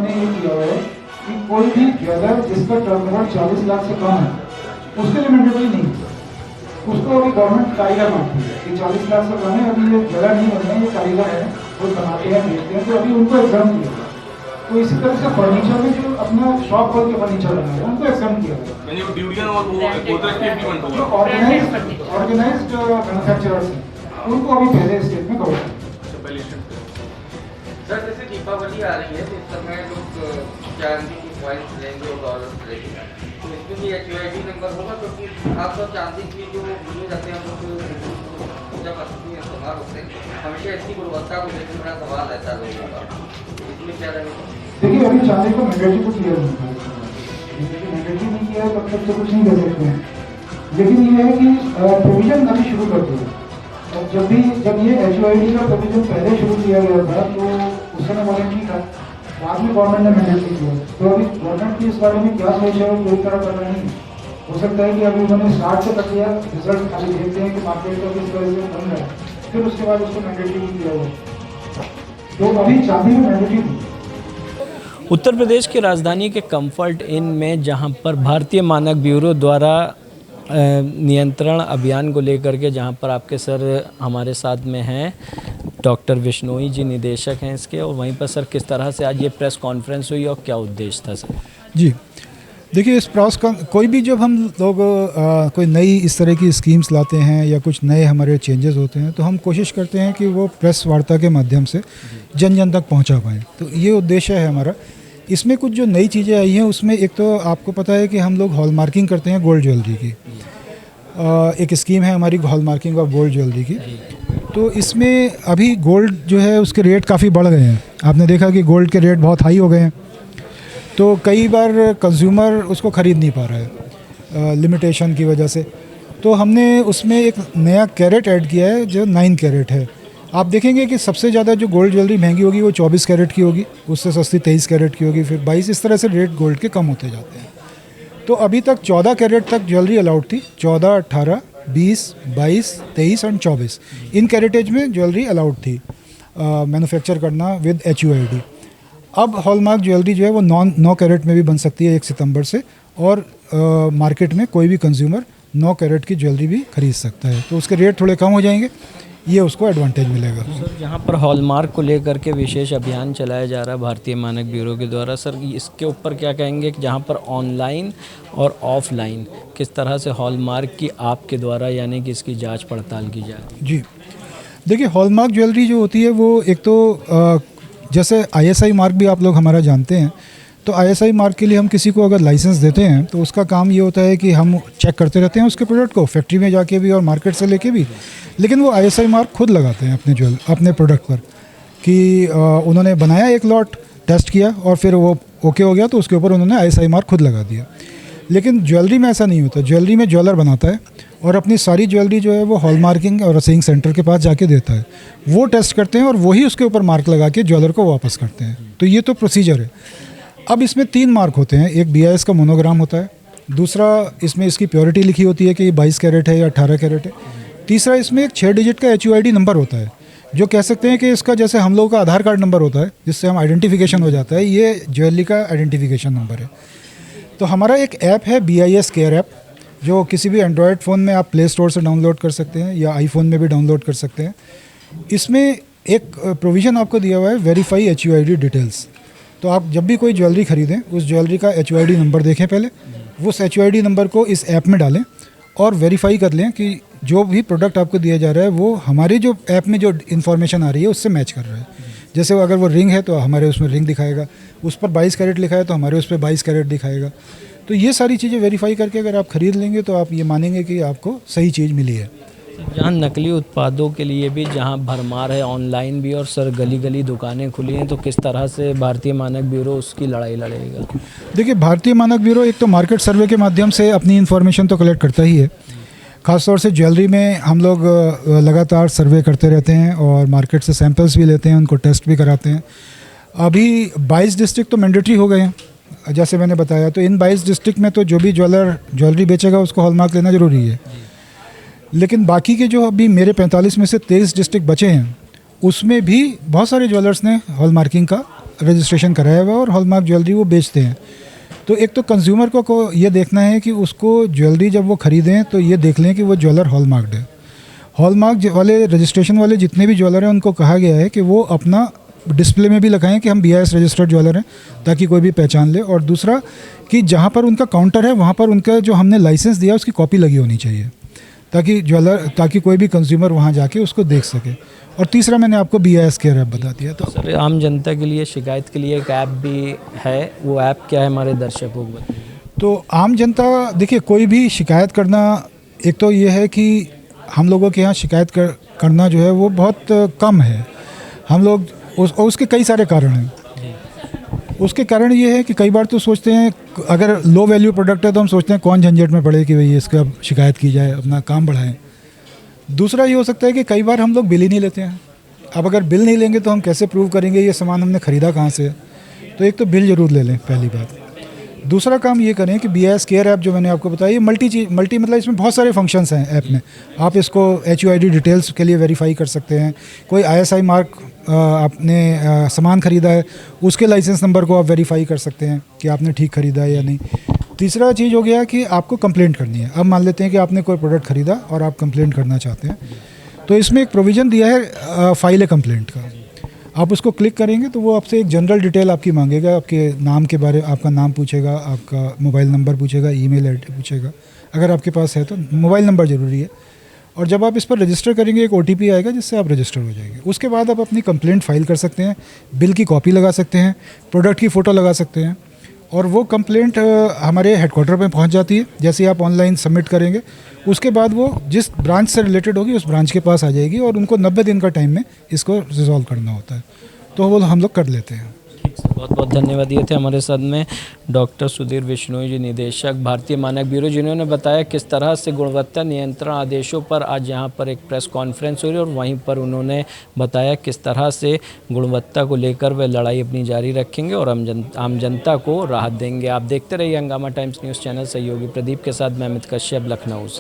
ने ये किया हुआ है कि कोई भी ज्वेलर जिसका टर्नओवर 40 लाख से कम है उसके लिए मैंडेटरी नहीं है। उसको अभी गवर्नमेंट कारीगर मानती है कि 40 लाख से कम है, अभी ये ज्वेलर नहीं बन रहे हैं, ये कारीगर है, वो बनाते हैं बेचते हैं, तो अभी उनको एग्जाम किया हुआ है। तो इसी तरह से फर्नीचर में जो अपना शॉप खोल के फर्नीचर बनाए हैं उनको एग्जाम किया हुआ है। जो ऑर्गेनाइज्ड मैन्युफैक्चरर्स हैं उनको अभी पहले स्टेप में कवर किया। सर जैसे दीपावली आ रही है तो इस समय लोग चांदी की कॉइन्स लेंगे और डॉलर्स लेंगे, तो इसमें भी HUID नंबर होगा, क्योंकि आप तो चांदी की जो लिए जाते हैं लोग पूजा पद्धति में इस्तेमाल होते हैं, हमेशा इसकी गुणवत्ता को लेकर बड़ा सवाल रहता है लोगों का, इसमें क्या रहेगा? देखिए अभी चांदी को मैंडेटरी को क्लियर नहीं किया, मैंडेटरी नहीं किया है तब तक तो कुछ नहीं कर सकते हैं, लेकिन ये है कि प्रोविजन अभी शुरू कर दिया। और जब ये HUID का प्रोविजन पहले शुरू किया गया था तो उस समय वॉलंटरी था, बाद में गवर्नमेंट ने मैंडेटरी किया। तो अभी गवर्नमेंट की इस बारे में क्या सोच है वो कोई तरह कर रहा नहीं। हो सकता है कि अभी उन्होंने स्टार्ट से कर दिया, रिजल्ट अभी देखते हैं कि मार्केट का किस तरह से बन रहा है, फिर उसके बाद उसको मैंडेटरी नहीं किया हुआ। तो अभी चांदी में मैंडेटरी थी। उत्तर प्रदेश की राजधानी के कंफर्ट इन में जहां पर भारतीय मानक ब्यूरो द्वारा नियंत्रण अभियान को लेकर के, जहां पर आपके सर हमारे साथ में हैं, डॉक्टर विश्नोई जी निदेशक हैं इसके, और वहीं पर सर किस तरह से आज ये प्रेस कॉन्फ्रेंस हुई और क्या उद्देश्य था सर? जी देखिए, इस कोई भी जब हम लोग कोई नई इस तरह की स्कीम्स लाते हैं या कुछ नए हमारे चेंजेस होते हैं तो हम कोशिश करते हैं कि वो प्रेस वार्ता के माध्यम से जन जन तक पहुंचा पाएँ। तो ये उद्देश्य है हमारा। इसमें कुछ जो नई चीज़ें आई हैं उसमें एक तो आपको पता है कि हम लोग हॉलमार्किंग करते हैं गोल्ड ज्वेलरी की। एक स्कीम है हमारी हॉलमार्किंग ऑफ गोल्ड ज्वेलरी की। तो इसमें अभी गोल्ड जो है उसके रेट काफ़ी बढ़ गए हैं। आपने देखा कि गोल्ड के रेट बहुत हाई हो गए हैं, तो कई बार कंज्यूमर उसको ख़रीद नहीं पा रहा है लिमिटेशन की वजह से। तो हमने उसमें एक नया कैरेट ऐड किया है जो 9 कैरेट है। आप देखेंगे कि सबसे ज़्यादा जो गोल्ड ज्वेलरी महंगी होगी वो 24 कैरेट की होगी, उससे सस्ती 23 कैरेट की होगी, फिर 22, इस तरह से रेट गोल्ड के कम होते जाते हैं। तो अभी तक 14 कैरेट तक ज्वेलरी अलाउड थी। 14, 18, 20, 22, 23 और 24 इन कैरेटेज में ज्वेलरी अलाउड थी मैन्युफैक्चर करना विद HUID। अब हॉलमार्क ज्वेलरी जो है वो 9 कैरेट में भी बन सकती है 1 सितंबर से, और मार्केट में कोई भी कंज्यूमर 9 कैरेट की ज्वेलरी भी खरीद सकता है। तो उसके रेट थोड़े कम हो जाएंगे, ये उसको एडवांटेज मिलेगा। सर जहाँ पर हॉलमार्क को लेकर के विशेष अभियान चलाया जा रहा है भारतीय मानक ब्यूरो के द्वारा, सर इसके ऊपर क्या कहेंगे कि जहाँ पर ऑनलाइन और ऑफलाइन किस तरह से हॉलमार्क की आपके द्वारा यानी कि इसकी जांच पड़ताल की जाए? जी देखिए, हॉलमार्क ज्वेलरी जो होती है वो एक तो जैसे ISI मार्क भी आप लोग हमारा जानते हैं, तो ISI मार्क के लिए हम किसी को अगर लाइसेंस देते हैं तो उसका काम ये होता है कि हम चेक करते रहते हैं उसके प्रोडक्ट को, फैक्ट्री में जाके भी और मार्केट से लेके भी। लेकिन वो ISI मार्क खुद लगाते हैं अपने प्रोडक्ट पर कि उन्होंने बनाया एक लॉट, टेस्ट किया और फिर वो ओके हो गया तो उसके ऊपर उन्होंने ISI मार्क खुद लगा दिया। लेकिन ज्वेलरी में ऐसा नहीं होता। ज्वेलरी में ज्वेलर बनाता है और अपनी सारी ज्वेलरी जो है वो हॉलमार्किंग और रसीइंग सेंटर के पास जाके देता है। वो टेस्ट करते हैं और वही उसके ऊपर मार्क लगा के ज्वेलर को वापस करते हैं। तो ये तो प्रोसीजर है। अब इसमें 3 मार्क होते हैं। एक BIS का मोनोग्राम होता है, दूसरा इसमें इसकी प्योरिटी लिखी होती है कि ये 22 कैरेट है या 18 कैरेट है, तीसरा इसमें एक 6 डिजिट का HUID नंबर होता है, जो कह सकते हैं कि इसका जैसे हम लोगों का आधार कार्ड नंबर होता है जिससे हम आइडेंटिफिकेशन हो जाता है, ये ज्वेलरी का आइडेंटिफिकेशन नंबर है। तो हमारा एक ऐप है BIS केयर ऐप, जो किसी भी एंड्रॉयड फ़ोन में आप प्ले स्टोर से डाउनलोड कर सकते हैं या आईफोन में भी डाउनलोड कर सकते हैं। इसमें एक प्रोविज़न आपको दिया हुआ है वेरीफाई HUID डिटेल्स। तो आप जब भी कोई ज्वेलरी ख़रीदें उस ज्वेलरी का HUID नंबर देखें पहले, उस HUID नंबर को इस ऐप में डालें और वेरीफाई कर लें कि जो भी प्रोडक्ट आपको दिया जा रहा है वो हमारे जो ऐप में जो इन्फॉर्मेशन आ रही है उससे मैच कर रहा है। जैसे अगर वो रिंग है तो हमारे उसमें रिंग दिखाएगा, उस पर 22 कैरेट लिखा है तो हमारे उस पर 22 कैरेट दिखाएगा। तो ये सारी चीज़ें वेरीफाई करके अगर आप ख़रीद लेंगे तो आप ये मानेंगे कि आपको सही चीज़ मिली है। जहाँ नकली उत्पादों के लिए भी जहाँ भरमार है, ऑनलाइन भी, और सर गली गली दुकानें खुली हैं, तो किस तरह से भारतीय मानक ब्यूरो उसकी लड़ाई लड़ेगा? देखिए, भारतीय मानक ब्यूरो एक तो मार्केट सर्वे के माध्यम से अपनी इन्फॉर्मेशन तो कलेक्ट करता ही है। ख़ासतौर से ज्वेलरी में हम लोग लगातार सर्वे करते रहते हैं और मार्केट से सैंपल्स भी लेते हैं, उनको टेस्ट भी कराते हैं। अभी 22 डिस्ट्रिक्ट तो मैंडेटरी हो गए हैं जैसे मैंने बताया। तो इन 22 डिस्ट्रिक्ट में तो जो भी ज्वेलरी बेचेगा उसको हॉलमार्क लेना ज़रूरी है। लेकिन बाकी के जो अभी मेरे 45 में से 23 डिस्ट्रिक्ट बचे हैं उसमें भी बहुत सारे ज्वेलर्स ने हॉलमार्किंग का रजिस्ट्रेशन कराया हुआ है और हॉलमार्क ज्वेलरी वो बेचते हैं। तो एक तो कंज्यूमर को ये देखना है कि उसको ज्वेलरी जब वो ख़रीदें तो ये देख लें कि वो ज्वेलर हॉलमार्क्ड है। हॉलमार्क वाले रजिस्ट्रेशन वाले जितने भी ज्वेलर हैं उनको कहा गया है कि वो अपना डिस्प्ले में भी लगाएं कि हम BIS रजिस्टर्ड ज्वेलर हैं, ताकि कोई भी पहचान ले। और दूसरा कि जहाँ पर उनका काउंटर है वहाँ पर उनका जो हमने लाइसेंस दिया उसकी कॉपी लगी होनी चाहिए, ताकि कोई भी कंज्यूमर वहाँ जाके उसको देख सके। और तीसरा मैंने आपको BIS केयर ऐप बता दिया। तो सर आम जनता के लिए शिकायत के लिए एक ऐप भी है, वो ऐप क्या है हमारे दर्शकों को बताइए। तो आम जनता देखिए, कोई भी शिकायत करना, एक तो ये है कि हम लोगों के यहाँ शिकायत करना जो है वो बहुत कम है। हम लोग उसके कई सारे कारण हैं। उसके कारण ये है कि कई बार तो सोचते हैं अगर लो वैल्यू प्रोडक्ट है तो हम सोचते हैं कौन झंझट में पड़े कि भाई इसका शिकायत की जाए, अपना काम बढ़ाएं। दूसरा ये हो सकता है कि कई बार हम लोग बिल ही नहीं लेते हैं। अब अगर बिल नहीं लेंगे तो हम कैसे प्रूव करेंगे ये सामान हमने ख़रीदा कहाँ से। तो एक तो बिल ज़रूर ले लें, पहली बात। दूसरा काम ये करें कि BIS केयर ऐप जो मैंने आपको बताया, ये मल्टी मतलब इसमें बहुत सारे फंक्शंस हैं ऐप में। आप इसको HUID डिटेल्स के लिए वेरीफाई कर सकते हैं। कोई ISI मार्क आपने सामान ख़रीदा है उसके लाइसेंस नंबर को आप वेरीफाई कर सकते हैं कि आपने ठीक ख़रीदा है या नहीं। तीसरा चीज़ हो गया कि आपको कंप्लेंट करनी है। अब मान लेते हैं कि आपने कोई प्रोडक्ट ख़रीदा और आप कंप्लेंट करना चाहते हैं, तो इसमें एक प्रोविज़न दिया है फाइल ए कंप्लेंट का। आप उसको क्लिक करेंगे तो वो आपसे एक जनरल डिटेल आपकी मांगेगा, आपके नाम के बारे, आपका नाम पूछेगा, आपका मोबाइल नंबर पूछेगा, ईमेल एड्रेस पूछेगा। अगर आपके पास है तो मोबाइल नंबर ज़रूरी है। और जब आप इस पर रजिस्टर करेंगे एक OTP आएगा जिससे आप रजिस्टर हो जाएंगे। उसके बाद आप अपनी कंप्लेंट फाइल कर सकते हैं, बिल की कॉपी लगा सकते हैं, प्रोडक्ट की फ़ोटो लगा सकते हैं और वो कंप्लेंट हमारे हेडक्वार्टर पे पहुंच जाती है। जैसे ही आप ऑनलाइन सबमिट करेंगे उसके बाद वो जिस ब्रांच से रिलेटेड होगी उस ब्रांच के पास आ जाएगी और उनको 90 दिन का टाइम में इसको रिजॉल्व करना होता है, तो वो हम लोग कर लेते हैं। बहुत बहुत धन्यवाद। ये थे हमारे साथ में डॉक्टर सुधीर विश्नोई जी, निदेशक भारतीय मानक ब्यूरो, जिन्होंने बताया किस तरह से गुणवत्ता नियंत्रण आदेशों पर आज यहाँ पर एक प्रेस कॉन्फ्रेंस हुई और वहीं पर उन्होंने बताया किस तरह से गुणवत्ता को लेकर वे लड़ाई अपनी जारी रखेंगे और आम जनता को राहत देंगे। आप देखते रहिए हंगामा टाइम्स न्यूज़ चैनल। सहयोगी प्रदीप के साथ मैं अमित कश्यप, लखनऊ से।